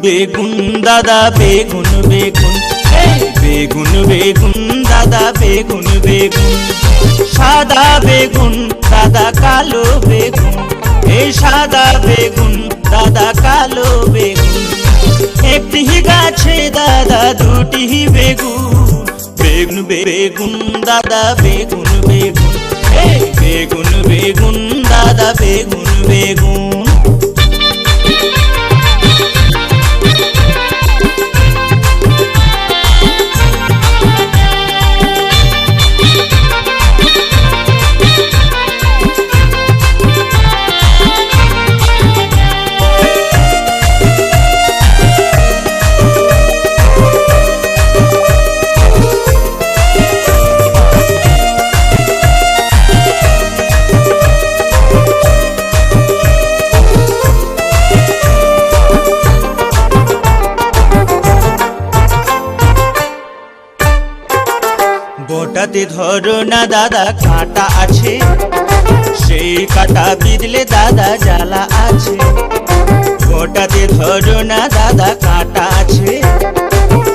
বেগুন দাদা বেগুন বেগুন, বেগুন বেগুন দাদা বেগুন বেগুন, সাদা বেগুন দাদা কালো বেগুন, এই সাদা বেগুন দাদা কালো বেগুন, একটি গাছে দাদা দুটি বেগুন, বেগুন বেগুন দাদা বেগুন বেগুন, বেগুন বেগুন দাদা বেগুন বেগুন। বোটাতে ধরো না দাদা কাঁটা আছে, সেই কাঁটা বিঁধলে দাদা জ্বালা আছে। বোটাতে ধরো না দাদা কাঁটা আছে,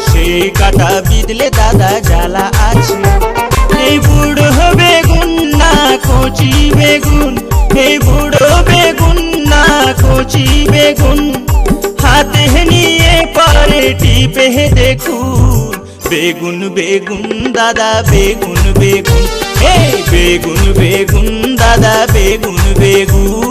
সেই কাঁটা বিঁধলে দাদা জ্বালা আছে। এই বুড়ো বেগুন না কচি বেগুন, এই বুড়ো বেগুন না কচি বেগুন, হাতে নিয়ে পারে টিপে দেখুন, বেগুন বেগুন দাদা বেগুন বেগুন, বেগুন বেগুন দাদা বেগুন বেগুন।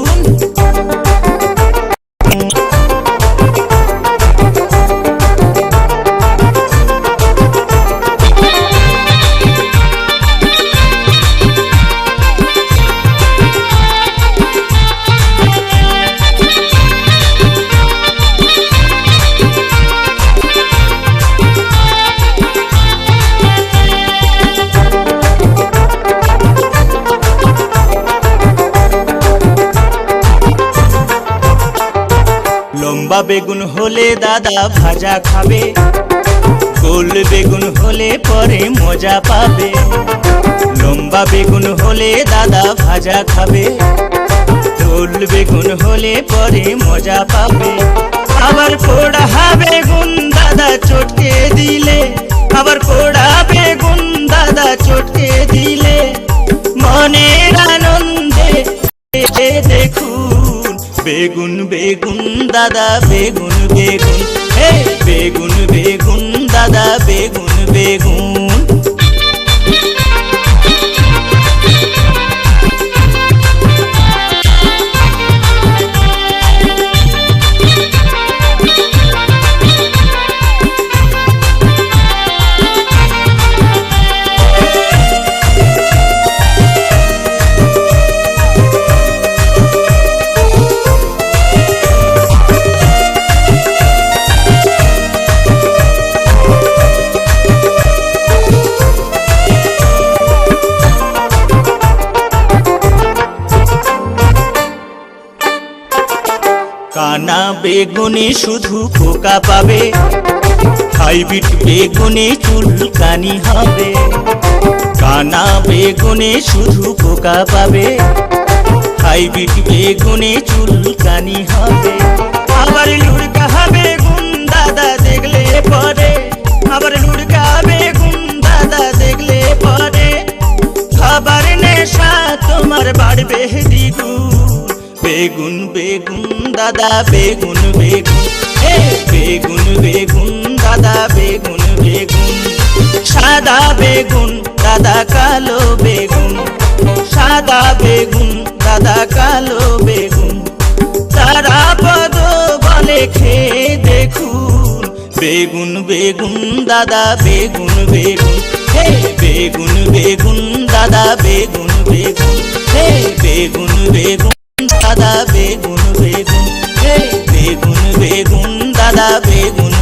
লম্বা বেগুন হলে দাদা ভাজা খাবে, গোল বেগুন হলে পরে মজা পাবে। লম্বা বেগুন হলে দাদা ভাজা খাবে, গোল বেগুন হলে পরে মজা পাবে। আবার পোড়া বেগুন দাদা চটকে দিলে, আবার পোড়া বেগুন দাদা চটকে দিলে, মনের আনন্দে দেখুন, বেগুন বেগুন দাদা বেগুন বেগুন, বেগুন বেগুন দাদা বেগুন বেগুন। কানা বেগুনে শুধু পোকা পাবে, হাইব্রিড বেগুনে চুলকানি হবে। কানা বেগুনে শুধু পোকা পাবে, হাইব্রিড বেগুনে চুলকানি হবে। আবার লুড়কা বেগুন দাদা দেখলে পরে, আবার লুড়কা বেগুন দাদা দেখলে পরে, খাবার নেশা তোমার বাড়বে দ্বিগুণ, বেগুন বেগুন দাদা বেগুন বেগুন, বেগুন বেগুন দাদা বেগুন বেগুন, সাদা বেগুন দাদা কালো বেগুন, সাদা বেগুন দাদা কালো বেগুন, তারা পদ বলে খেয়ে দেখুন, বেগুন বেগুন দাদা বেগুন বেগুন, বেগুন বেগুন দাদা বেগুন বেগুন, বেগুন বেগুন দাদা বেগুন বেগুন, বেগুন বেগুন দাদা বেগুন